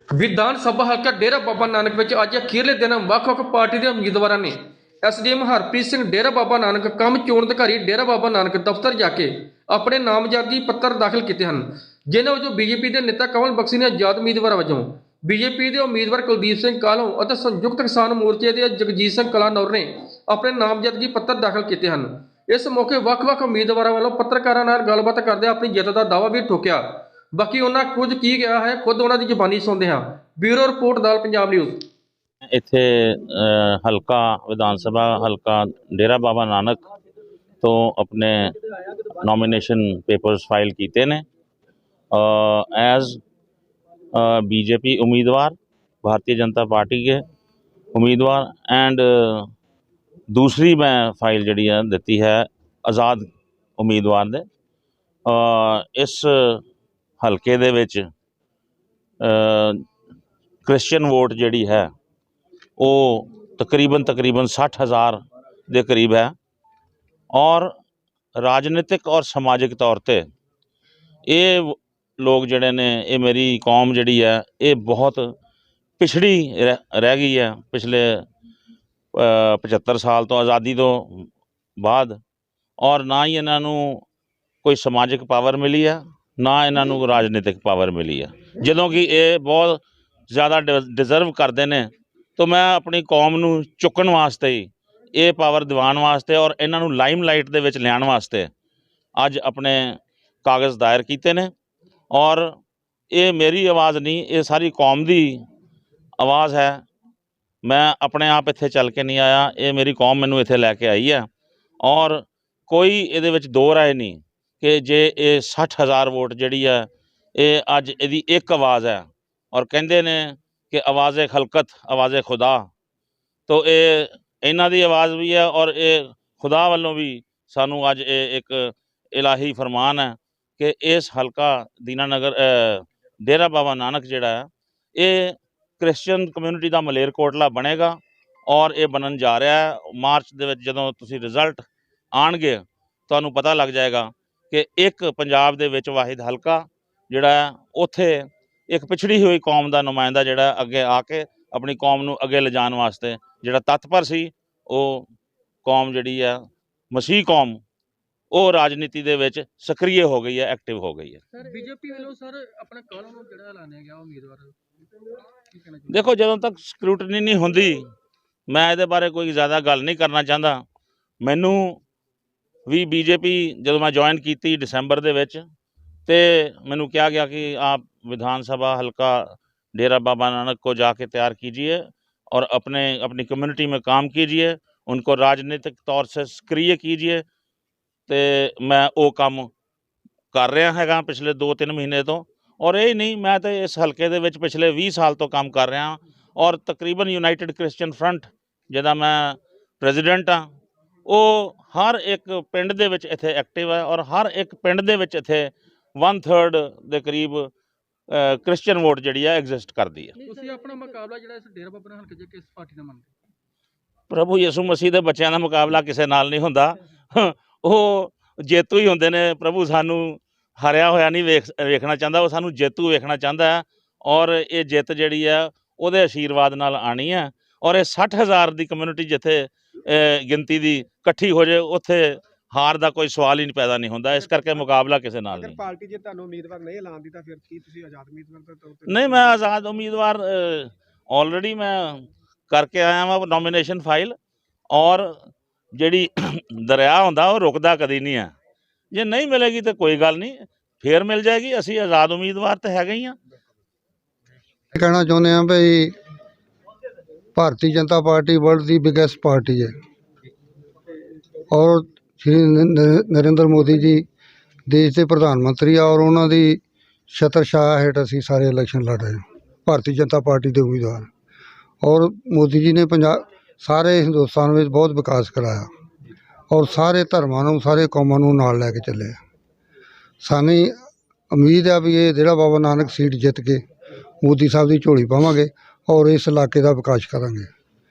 ਵਿਧਾਨ ਸਭਾ ਹਲਕਾ ਡੇਰਾ ਬਾਬਾ ਨਾਨਕ ਵਿੱਚ ਅੱਜ ਅਖੀਰਲੇ ਦਿਨ ਵੱਖ-ਵੱਖ ਪਾਰਟੀ ਦੇ ਉਮੀਦਵਾਰਾਂ ਨੇ ਐਸਡੀਐਮ ਹਰਪ੍ਰੀਤ ਸਿੰਘ ਡੇਰਾ ਬਾਬਾ ਨਾਨਕ ਕੰਮ ਚੋਣ ਅਧਿਕਾਰੀ ਡੇਰਾ ਬਾਬਾ ਨਾਨਕ ਦਫ਼ਤਰ ਜਾ ਕੇ ਆਪਣੇ ਨਾਮਜ਼ਦਗੀ ਪੱਤਰ ਦਾਖਲ ਕੀਤੇ ਹਨ। ਜਿਨ੍ਹਾਂ ਵਿੱਚੋਂ ਬੀਜੇਪੀ ਦੇ ਨੇਤਾ ਕਮਲ ਬਖਸ਼ੀ ਨੇ ਆਜ਼ਾਦ ਉਮੀਦਵਾਰ ਵਜੋਂ, ਬੀਜੇਪੀ ਦੇ ਉਮੀਦਵਾਰ ਕੁਲਦੀਪ ਸਿੰਘ ਕਾਹਲੋਂ ਅਤੇ ਸੰਯੁਕਤ ਕਿਸਾਨ ਮੋਰਚੇ ਦੇ ਜਗਜੀਤ ਸਿੰਘ ਕਲਾਨੌਰ ਨੇ ਆਪਣੇ ਨਾਮਜ਼ਦਗੀ ਪੱਤਰ ਦਾਖਲ ਕੀਤੇ ਹਨ। ਇਸ ਮੌਕੇ ਵੱਖ-ਵੱਖ ਉਮੀਦਵਾਰਾਂ ਵੱਲੋਂ ਪੱਤਰਕਾਰਾਂ ਨਾਲ ਗੱਲਬਾਤ ਕਰਦੇ ਆਪਣੀ ਜਿੱਤ ਦਾ ਦਾਅਵਾ ਵੀ ਠੋਕਿਆ। ਬਾਕੀ ਉਹਨਾਂ ਕੁਝ ਕੀ ਗਿਆ ਹੈ ਖੁਦ ਉਹਨਾਂ ਦੀ ਜ਼ੁਬਾਨੀ ਸੁਣਦੇ ਹਾਂ। Bureau report Dal Punjab news. ਇੱਥੇ ਹਲਕਾ ਵਿਧਾਨ ਸਭਾ ਹਲਕਾ ਡੇਰਾ ਬਾਬਾ ਨਾਨਕ ਤੋਂ ਆਪਣੇ ਨੋਮੀਨੇਸ਼ਨ ਪੇਪਰਸ ਫਾइल ਕੀਤੇ ਨੇ ਐਜ਼ बीजेपी उम्मीदवार, भारतीय जनता पार्टी के उम्मीदवार एंड दूसरी मैं फाइल जी दी है आज़ाद उम्मीदवार दे। इस हल्के दे विच क्रिश्चियन वोट जी है वो तकरीबन 60,000 के करीब है और राजनीतिक और समाजिक तौर पर ये लोग जड़े ने ये मेरी कौम जड़ी है ये बहुत पिछड़ी रह गई है पिछले 75 साल तो आज़ादी तो बाद। और ना ही इन्हों कोई समाजिक पावर मिली है ना इन्हों राजनीतिक पावर मिली है, जदों कि ये बहुत ज़्यादा डिजर्व करते हैं। तो मैं अपनी कौम नूं चुकन वास्ते ही ये पावर दिवान वास्ते और इन्हों लाइम लाइट दे विच लियाण वास्ते अज अपने कागज़ दायर किए ने। और ये मेरी आवाज़ नहीं, ये सारी कौम की आवाज़ है। मैं अपने आप इत्थे चल के नहीं आया, ये मेरी कौम मैनू इत्थे लैके आई है। और कोई ये विच दो राय नहीं कि जे ये 60,000 वोट जी है ये अज इहदी एक आवाज़ है और कहते ने कि आवाज़ खलकत आवाज़ खुदा, तो ये इन्हां दी आवाज़ भी है और ये खुदा वालों भी सानू अज एक इलाही फरमान है कि इस हल्का दीनानगर डेरा बाबा नानक जिहड़ा है ये क्रिश्चियन कम्यूनिटी का मलेरकोटला बनेगा और ये बनन जा रहा है। मार्च दे विच जदों तुसीं रिजल्ट आउणगे तुहानूं पता लग जाएगा कि एक पंजाब दे विच वाहिद हल्का जिहड़ा है उत्थे एक पिछड़ी हुई कौम का नुमाइंदा जिहड़ा अगे आके अपनी कौम नूं अगे लिजाण वास्ते जिहड़ा तत्पर सी वो कौम जिहड़ी है मसीह कौम वो राजनीति दे विच सक्रिय हो गई है, एक्टिव हो गई है। सर बीजेपी वालों सर अपने कालों ਨੂੰ ਜਿਹੜਾ ਐਲਾਨਿਆ ਗਿਆ उम्मीदवार देखो जदों तक ਸਕਰੂਟਨੀ नहीं होंदी मैं ये बारे कोई ज़्यादा गल नहीं करना चाहता। मैनू भी बीजेपी जो मैं ज्वाइन की दिसंबर दे विच ते मैनू कहा गया कि आप विधान सभा हल्का डेरा बाबा नानक को जाके तैयार कीजिए और अपनी कम्युनिटी में काम कीजिए, उनको राजनीतिक तौर से सक्रिय कीजिए। तो मैं वो काम कर रहा हैगा पिछले 2-3 महीने तो। और यही नहीं, मैं तो इस हल्के दे विच पिछले 20 साल तो काम कर रहा और तकरीबन यूनाइटेड क्रिश्चियन फ्रंट जिहदा मैं प्रेजिडेंट हाँ वो हर एक पिंड दे विच इत्थे एक्टिव है और हर एक पिंड दे विच इत्थे 1/3 के करीब क्रिश्चियन वोट जिहड़ी है एग्जिस्ट करती है। ਤੁਸੀਂ ਆਪਣਾ ਮੁਕਾਬਲਾ ਜਿਹੜਾ ਇਸ ਡੇਰਾ ਬਾਬਾ ਨਾਨਕ ਹਲਕੇ 'ਚ ਕਿਸ ਪਾਰਟੀ ਨਾਲ ਮੰਨਦੇ? प्रभु यीशु मसीह के बच्चों का मुकाबला किसी नाल नहीं होंदा, वो जेतू ही होंदे ने। प्रभु सानू हारिया होया नहीं वेखना चाहता, वो सानू जेतू वेखना चाहता है। और ये जित जिहड़ी है उहदे आशीर्वाद नाल आनी है और ये 60,000 की कम्यूनिटी जिथे गिनती की इकट्ठी हो जाए उत्थे हार का कोई सवाल ही पैदा नहीं होंदा। इस करके मुकाबला किसी नाल नहीं। पार्टी जे तुहानू उम्मीदवार नहीं ऐलानदी तां फिर की तुसीं आज़ाद उम्मीदवार दे तौर ते? नहीं, मैं आज़ाद उम्मीदवार ऑलरेडी मैं करके आया वहाँ नॉमिनेशन फाइल। और जिहड़ी दरिया होंदा वो रुकदा कदी नहीं है, जे नहीं मिलेगी तो कोई गल नहीं, फिर मिल जाएगी। असी आज़ाद उम्मीदवार तो है ही हाँ। कहना चाहुंदे हां भाई भारतीय जनता पार्टी वर्ल्ड की बिगेस्ट पार्टी है और श्री नरेंद्र मोदी जी देश के प्रधानमंत्री और उन्होंने छत्रछाया हेठ असी सारे इलैक्शन लड़ रहे हैं भारतीय जनता पार्टी के उम्मीदवार। और मोदी जी ने पंजाब सारे हिंदुस्तान में बहुत विकास कराया और सारे धर्मां नूं सारे कौमां नूं नाल लैके चले। सानी उम्मीद है भी ये डेरा बाबा नानक सीट जित के मोदी साहब की झोली पावांगे और इस इलाके का विकास करांगे।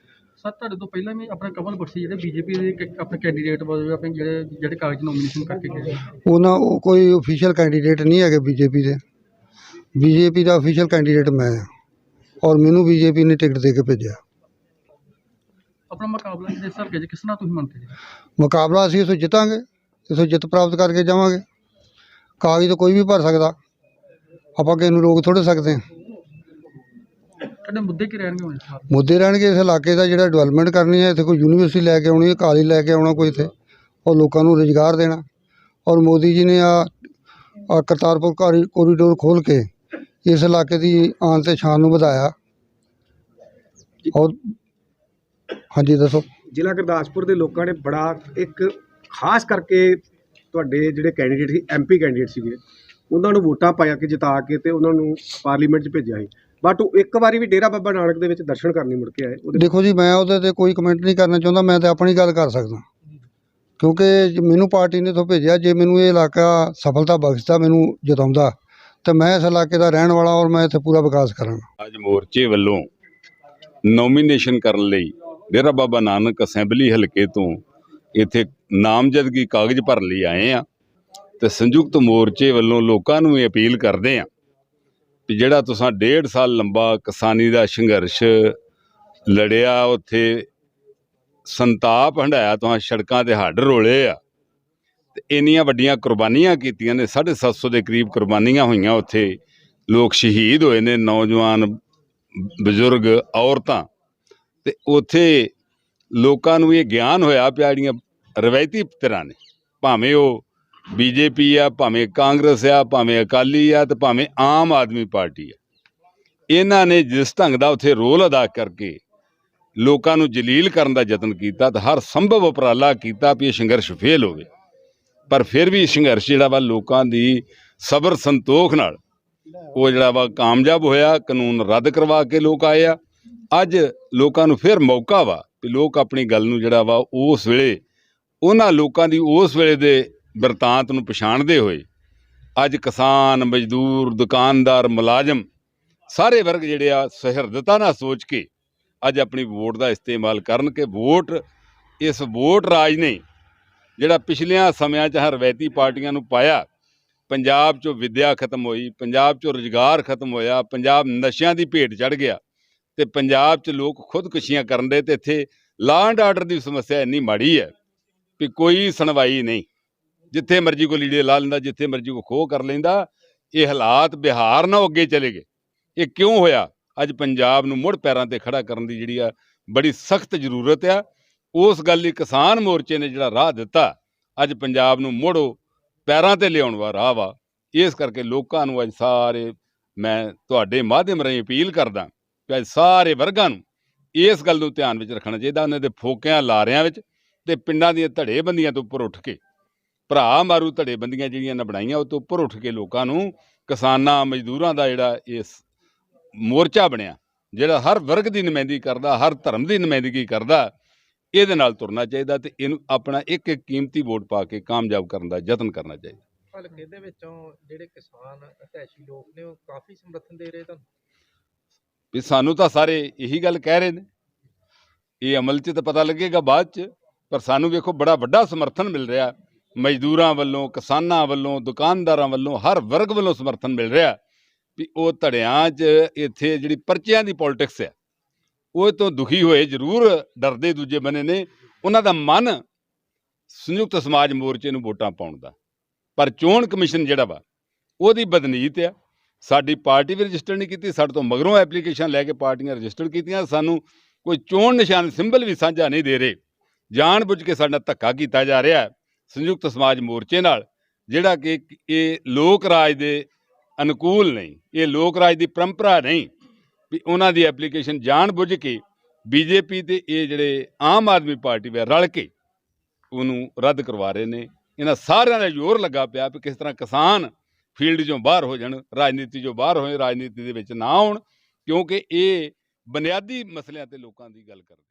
ਸਰ ਤੁਹਾਡੇ ਤੋਂ ਪਹਿਲਾਂ ਵੀ ਆਪਣਾ ਕਮਲ ਬਖਸ਼ੀ ਜਿਹੜੇ ਬੀਜੇਪੀ ਦੇ ਆਪਣੇ ਕੈਂਡੀਡੇਟ ਵਜੋਂ ਆਪਣੇ ਜਿਹੜੇ ਕਾਗਜ਼ ਨੋਮੀਨੇਸ਼ਨ ਕਰਕੇ ਗਏ वो कोई ऑफिशियल कैंडीडेट नहीं है बीजेपी का ऑफिशियल कैंडीडेट मैं हाँ। ਔਰ ਮੈਨੂੰ ਬੀਜੇਪੀ ਨੇ ਟਿਕਟ ਦੇ ਕੇ ਭੇਜਿਆ। ਆਪਣਾ ਮੁਕਾਬਲਾ ਇਸ ਹਲਕੇ 'ਚ ਕਿਸ ਨਾਲ ਤੁਸੀਂ ਮੰਨਦੇ ਜੀ? ਮੁਕਾਬਲਾ ਅਸੀਂ ਇੱਥੋਂ ਜਿੱਤਾਂਗੇ, ਇੱਥੋਂ ਜਿੱਤ ਪ੍ਰਾਪਤ ਕਰਕੇ ਜਾਵਾਂਗੇ। ਕਾਗਜ਼ ਤਾਂ ਕੋਈ ਵੀ ਭਰ ਸਕਦਾ, ਆਪਾਂ ਕਿਸੇ ਨੂੰ ਰੋਕ ਥੋੜ੍ਹੇ ਸਕਦੇ ਹਾਂ। ਤੁਹਾਡੇ ਮੁੱਦੇ ਕੀ ਰਹਿਣਗੇ ਹੁਣ ਇਸ ਵਾਰ? ਮੁੱਦੇ ਰਹਿਣਗੇ ਇਸ ਇਲਾਕੇ ਦਾ ਜਿਹੜਾ ਡਿਵੈਲਪਮੈਂਟ ਕਰਨੀ ਹੈ, ਇੱਥੇ ਕੋਈ ਯੂਨੀਵਰਸਿਟੀ ਲੈ ਕੇ ਆਉਣੀ ਹੈ, ਕਾਲਜ ਲੈ ਕੇ ਆਉਣਾ ਕੋਈ ਇੱਥੇ, ਔਰ ਲੋਕਾਂ ਨੂੰ ਰੁਜ਼ਗਾਰ ਦੇਣਾ। ਔਰ ਮੋਦੀ ਜੀ ਨੇ ਆ ਕਰਤਾਰਪੁਰ ਕੋਰੀਡੋਰ ਖੋਲ੍ਹ ਕੇ ਇਸ ਇਲਾਕੇ ਦੀ ਆਨ ਤੇ ਸ਼ਾਨ ਨੂੰ ਵਧਾਇਆ। ਔਰ ਹਾਂਜੀ ਦੱਸੋ। ਜ਼ਿਲ੍ਹਾ ਗੁਰਦਾਸਪੁਰ ਦੇ ਲੋਕਾਂ ਨੇ ਬੜਾ ਇੱਕ ਖਾਸ ਕਰਕੇ ਤੁਹਾਡੇ ਜਿਹੜੇ ਕੈਂਡੀਡੇਟ ਸੀ, MP ਕੈਂਡੀਡੇਟ ਸੀਗੇ, ਉਹਨਾਂ ਨੂੰ ਵੋਟਾਂ ਪਾਇਆ ਕਿ ਜਿਤਾ ਕੇ ਤੇ ਉਹਨਾਂ ਨੂੰ ਪਾਰਲੀਮੈਂਟ 'ਚ ਭੇਜਿਆ ਸੀ, ਬਟ ਉਹ ਇੱਕ ਵਾਰੀ ਵੀ ਡੇਰਾ ਬਾਬਾ ਨਾਨਕ ਦੇ ਵਿੱਚ ਦਰਸ਼ਨ ਕਰਨੀ ਮੁੜ ਕੇ ਆਏ। ਦੇਖੋ ਜੀ, ਮੈਂ ਉਹਦੇ 'ਤੇ ਕੋਈ ਕਮੈਂਟ ਨਹੀਂ ਕਰਨਾ ਚਾਹੁੰਦਾ। ਮੈਂ ਤਾਂ ਆਪਣੀ ਗੱਲ ਕਰ ਸਕਦਾ, ਕਿਉਂਕਿ ਮੈਨੂੰ ਪਾਰਟੀ ਨੇ ਇੱਥੋਂ ਭੇਜਿਆ। ਜੇ ਮੈਨੂੰ ਇਹ ਇਲਾਕਾ ਸਫਲਤਾ ਬਖਸ਼ਦਾ, ਮੈਨੂੰ ਜਿਤਾਉਂਦਾ, ਤਾਂ ਮੈਂ ਇਸ ਇਲਾਕੇ ਦਾ ਰਹਿਣ ਵਾਲਾ ਔਰ ਮੈਂ ਇੱਥੇ ਪੂਰਾ ਵਿਕਾਸ ਕਰਾਂਗਾ। ਅੱਜ ਮੋਰਚੇ ਵੱਲੋਂ ਨੋਮੀਨੇਸ਼ਨ ਕਰਨ ਲਈ ਡੇਰਾ ਬਾਬਾ ਨਾਨਕ ਅਸੈਂਬਲੀ ਹਲਕੇ ਤੋਂ ਇੱਥੇ ਨਾਮਜ਼ਦਗੀ ਕਾਗਜ਼ ਭਰਨ ਲਈ ਆਏ ਆ ਤੇ ਸੰਯੁਕਤ ਮੋਰਚੇ ਵੱਲੋਂ ਲੋਕਾਂ ਨੂੰ ਇਹ ਅਪੀਲ ਕਰਦੇ ਆ ਵੀ ਜਿਹੜਾ ਤੁਸੀਂ 1.5 ਸਾਲ ਲੰਬਾ ਕਿਸਾਨੀ ਦਾ ਸੰਘਰਸ਼ ਲੜਿਆ, ਉੱਥੇ ਸੰਤਾਪ ਹੰਢਾਇਆ, ਤੁਸੀਂ ਸੜਕਾਂ ਤੇ ਹੱਡ ਰੋਲੇ ਆ ਤੇ ਇੰਨੀਆਂ ਵੱਡੀਆਂ ਕੁਰਬਾਨੀਆਂ ਕੀਤੀਆਂ ਨੇ, 750 ਦੇ ਕਰੀਬ ਕੁਰਬਾਨੀਆਂ ਹੋਈਆਂ, ਉੱਥੇ ਲੋਕ ਸ਼ਹੀਦ ਹੋਏ ਨੇ, ਨੌਜਵਾਨ, ਬਜ਼ੁਰਗ, ਔਰਤਾਂ, ਤੇ ਉੱਥੇ ਲੋਕਾਂ ਨੂੰ ਇਹ ਗਿਆਨ ਹੋਇਆ ਪਿਆ ਜਿਹੜੀਆਂ ਰਵਾਇਤੀ ਧਿਰਾਂ ਨੇ, ਭਾਵੇਂ ਉਹ BJP ਆ, ਭਾਵੇਂ ਕਾਂਗਰਸ ਆ, ਭਾਵੇਂ ਅਕਾਲੀ ਆ ਤੇ ਭਾਵੇਂ ਆਮ ਆਦਮੀ ਪਾਰਟੀ ਆ, ਇਹਨਾਂ ਨੇ ਜਿਸ ਢੰਗ ਦਾ ਉੱਥੇ ਰੋਲ ਅਦਾ ਕਰਕੇ ਲੋਕਾਂ ਨੂੰ ਜਲੀਲ ਕਰਨ ਦਾ ਯਤਨ ਕੀਤਾ ਤੇ ਹਰ ਸੰਭਵ ਉਪਰਾਲਾ ਕੀਤਾ ਵੀ ਇਹ ਸੰਘਰਸ਼ ਫੇਲ ਹੋਵੇ। ਪਰ ਫਿਰ ਵੀ ਸੰਘਰਸ਼ ਜਿਹੜਾ ਵਾ ਲੋਕਾਂ ਦੀ ਸਬਰ ਸੰਤੋਖ ਨਾਲ ਉਹ ਜਿਹੜਾ ਵਾ ਕਾਮਯਾਬ ਹੋਇਆ। ਕਾਨੂੰਨ ਰੱਦ ਕਰਵਾ ਕੇ ਲੋਕ ਆਏ ਆ। ਅੱਜ ਲੋਕਾਂ ਨੂੰ ਫਿਰ ਮੌਕਾ ਵਾ ਵੀ ਲੋਕ ਆਪਣੀ ਗੱਲ ਨੂੰ ਜਿਹੜਾ ਵਾ ਉਸ ਵੇਲੇ ਉਹਨਾਂ ਲੋਕਾਂ ਦੀ ਉਸ ਵੇਲੇ ਦੇ ਬਿਰਤਾਂਤ ਨੂੰ ਪਛਾਣਦੇ ਹੋਏ ਅੱਜ ਕਿਸਾਨ, ਮਜ਼ਦੂਰ, ਦੁਕਾਨਦਾਰ, ਮੁਲਾਜ਼ਮ ਸਾਰੇ ਵਰਗ ਜਿਹੜੇ ਆ ਸਹਿਰਦਤਾ ਨਾਲ ਸੋਚ ਕੇ ਅੱਜ ਆਪਣੀ ਵੋਟ ਦਾ ਇਸਤੇਮਾਲ ਕਰਨ ਕਿ ਇਸ ਵੋਟ ਰਾਜ ਨੇ ਜਿਹੜਾ ਪਿਛਲਿਆਂ ਸਮਿਆਂ 'ਚ ਰਵਾਇਤੀ ਪਾਰਟੀਆਂ ਨੂੰ ਪਾਇਆ, ਪੰਜਾਬ 'ਚੋਂ ਵਿੱਦਿਆ ਖਤਮ ਹੋਈ, ਪੰਜਾਬ 'ਚੋਂ ਰੁਜ਼ਗਾਰ ਖਤਮ ਹੋਇਆ, ਪੰਜਾਬ ਨਸ਼ਿਆਂ ਦੀ ਭੇਟ ਚੜ੍ਹ ਗਿਆ ਤੇ ਪੰਜਾਬ 'ਚ ਲੋਕ ਖੁਦਕੁਸ਼ੀਆਂ ਕਰਨ ਦੇ, ਤੇ ਇੱਥੇ ਲਾਅ ਐਂਡ ਆਰਡਰ ਦੀ ਸਮੱਸਿਆ ਇੰਨੀ ਮਾੜੀ ਹੈ ਵੀ ਕੋਈ ਸੁਣਵਾਈ ਨਹੀਂ। ਜਿੱਥੇ ਮਰਜ਼ੀ ਕੋਈ ਲੀੜੇ ਲਾ ਲੈਂਦਾ, ਜਿੱਥੇ ਮਰਜ਼ੀ ਕੋਈ ਖੋਹ ਕਰ ਲੈਂਦਾ। ਇਹ ਹਾਲਾਤ ਬਿਹਾਰ ਨਾਲ ਅੱਗੇ ਚਲੇ ਗਏ। ਇਹ ਕਿਉਂ ਹੋਇਆ? ਅੱਜ ਪੰਜਾਬ ਨੂੰ ਮੁੜ ਪੈਰਾਂ ਤੇ ਖੜਾ ਕਰਨ ਦੀ ਜਿਹੜੀ ਆ ਬੜੀ ਸਖਤ ਜ਼ਰੂਰਤ ਆ। ਉਸ ਗੱਲ ਲਈ ਕਿਸਾਨ ਮੋਰਚੇ ਨੇ ਜਿਹੜਾ ਰਾਹ ਦਿੱਤਾ, ਅੱਜ ਪੰਜਾਬ ਨੂੰ ਮੁੜ ਪੈਰਾਂ ਤੇ ਲਿਆਉਣ ਵਾਲਾ ਰਾਹ ਵਾ। ਇਸ ਕਰਕੇ ਲੋਕਾਂ ਨੂੰ ਅੱਜ ਸਾਰੇ ਮੈਂ ਤੁਹਾਡੇ ਮਾਧਿਅਮ ਰਾਹੀਂ ਅਪੀਲ ਕਰਦਾ ਕਿ ਅੱਜ ਸਾਰੇ ਵਰਗਾਂ ਨੂੰ ਇਸ ਗੱਲ ਨੂੰ ਧਿਆਨ ਵਿੱਚ ਰੱਖਣਾ ਚਾਹੀਦਾ। ਉਹਨਾਂ ਦੇ ਫੋਕਿਆਂ ਲਾਰਿਆਂ ਵਿੱਚ ਤੇ ਪਿੰਡਾਂ ਦੀਆਂ ਧੜੇਬੰਦੀਆਂ ਤੋਂ ਉੱਪਰ ਉੱਠ ਕੇ, ਭਰਾ ਮਾਰੂ ਧੜੇਬੰਦੀਆਂ ਜਿਹੜੀਆਂ ਇਹਨਾਂ ਬਣਾਈਆਂ, ਉਹ ਤੋਂ ਉੱਪਰ ਉੱਠ ਕੇ ਲੋਕਾਂ ਨੂੰ, ਕਿਸਾਨਾਂ, ਮਜ਼ਦੂਰਾਂ ਦਾ ਜਿਹੜਾ ਇਸ ਮੋਰਚਾ ਬਣਿਆ, ਜਿਹੜਾ ਹਰ ਵਰਗ ਦੀ ਨੁਮਾਇੰਦਗੀ ਕਰਦਾ, ਹਰ ਧਰਮ ਦੀ ਨੁਮਾਇੰਦਗੀ ਕਰਦਾ, ਇਹਦੇ ਨਾਲ ਤੁਰਨਾ ਚਾਹੀਦਾ ਤੇ ਇਹਨੂੰ ਆਪਣਾ ਇੱਕ ਇੱਕ ਕੀਮਤੀ ਵੋਟ ਪਾ ਕੇ ਕਾਮਯਾਬ ਕਰਨ ਦਾ ਯਤਨ ਕਰਨਾ ਚਾਹੀਦਾ। ਹਲਕੇ ਦੇ ਵਿੱਚੋਂ ਜਿਹੜੇ ਕਿਸਾਨ ਹਿਤੈਸ਼ੀ ਲੋਕ ਨੇ ਉਹ ਕਾਫੀ ਸਮਰਥਨ ਦੇ ਰਹੇ ਤੁਹਾਨੂੰ? ਵੀ ਸਾਨੂੰ ਤਾਂ ਸਾਰੇ ਇਹੀ ਗੱਲ ਕਹਿ ਰਹੇ ਨੇ, ਇਹ ਅਮਲ 'ਚ ਤਾਂ ਪਤਾ ਲੱਗੇਗਾ ਬਾਅਦ 'ਚ, ਪਰ ਸਾਨੂੰ ਵੇਖੋ ਬੜਾ ਵੱਡਾ ਸਮਰਥਨ ਮਿਲ ਰਿਹਾ ਮਜ਼ਦੂਰਾਂ ਵੱਲੋਂ, ਕਿਸਾਨਾਂ ਵੱਲੋਂ, ਦੁਕਾਨਦਾਰਾਂ ਵੱਲੋਂ, ਹਰ ਵਰਗ ਵੱਲੋਂ ਸਮਰਥਨ ਮਿਲ ਰਿਹਾ ਵੀ ਉਹ ਧੜਿਆਂ 'ਚ ਇੱਥੇ ਜਿਹੜੀ ਪਰਚਿਆਂ ਦੀ ਪੋਲਿਟਿਕਸ ਹੈ ਉਹ ਤੋਂ ਦੁਖੀ ਹੋਏ, ਜ਼ਰੂਰ ਡਰਦੇ ਦੂਜੇ ਬੰਨੇ ਨੇ, ਉਹਨਾਂ ਦਾ ਮਨ ਸੰਯੁਕਤ ਸਮਾਜ ਮੋਰਚੇ ਨੂੰ ਵੋਟਾਂ ਪਾਉਣ ਦਾ। ਪਰ ਚੋਣ ਕਮਿਸ਼ਨ ਜਿਹੜਾ ਵਾ ਉਹਦੀ ਬਦਨੀਤ ਆ। ਸਾਡੀ ਪਾਰਟੀ ਵੀ ਰਜਿਸਟਰ ਨਹੀਂ ਕੀਤੀ, ਸਾਡੇ ਤੋਂ ਮਗਰੋਂ ਐਪਲੀਕੇਸ਼ਨ ਲੈ ਕੇ ਪਾਰਟੀਆਂ ਰਜਿਸਟਰ ਕੀਤੀਆਂ, ਸਾਨੂੰ ਕੋਈ ਚੋਣ ਨਿਸ਼ਾਨ ਸਿੰਬਲ ਵੀ ਸਾਂਝਾ ਨਹੀਂ ਦੇ ਰਹੇ। ਜਾਣ ਬੁੱਝ ਕੇ ਸਾਡਾ ਧੱਕਾ ਕੀਤਾ ਜਾ ਰਿਹਾ ਸੰਯੁਕਤ ਸਮਾਜ ਮੋਰਚੇ ਨਾਲ, ਜਿਹੜਾ ਕਿ ਇਹ ਲੋਕ ਰਾਜ ਦੇ ਅਨੁਕੂਲ ਨਹੀਂ, ਇਹ ਲੋਕ ਰਾਜ ਦੀ ਪਰੰਪਰਾ ਨਹੀਂ ਵੀ ਉਹਨਾਂ ਦੀ ਐਪਲੀਕੇਸ਼ਨ ਜਾਣ ਬੁੱਝ ਕੇ BJP ਤੇ ਇਹ ਜਿਹੜੇ ਆਮ ਆਦਮੀ ਪਾਰਟੀ ਵੇ ਰਲ ਕੇ ਉਹਨੂੰ ਰੱਦ ਕਰਵਾ ਰਹੇ ਨੇ। ਇਹਨਾਂ ਸਾਰਿਆਂ ਦਾ ਜ਼ੋਰ ਲੱਗਾ ਪਿਆ ਵੀ ਕਿਸ ਤਰ੍ਹਾਂ ਕਿਸਾਨ ਫੀਲਡ 'ਚੋਂ ਬਾਹਰ ਹੋ ਜਾਣ, ਰਾਜਨੀਤੀ 'ਚੋਂ ਬਾਹਰ ਹੋਏ, ਰਾਜਨੀਤੀ ਦੇ ਵਿੱਚ ਨਾ ਆਉਣ, ਕਿਉਂਕਿ ਇਹ ਬੁਨਿਆਦੀ ਮਸਲਿਆਂ ਤੇ ਲੋਕਾਂ ਦੀ ਗੱਲ ਕਰਦੇ।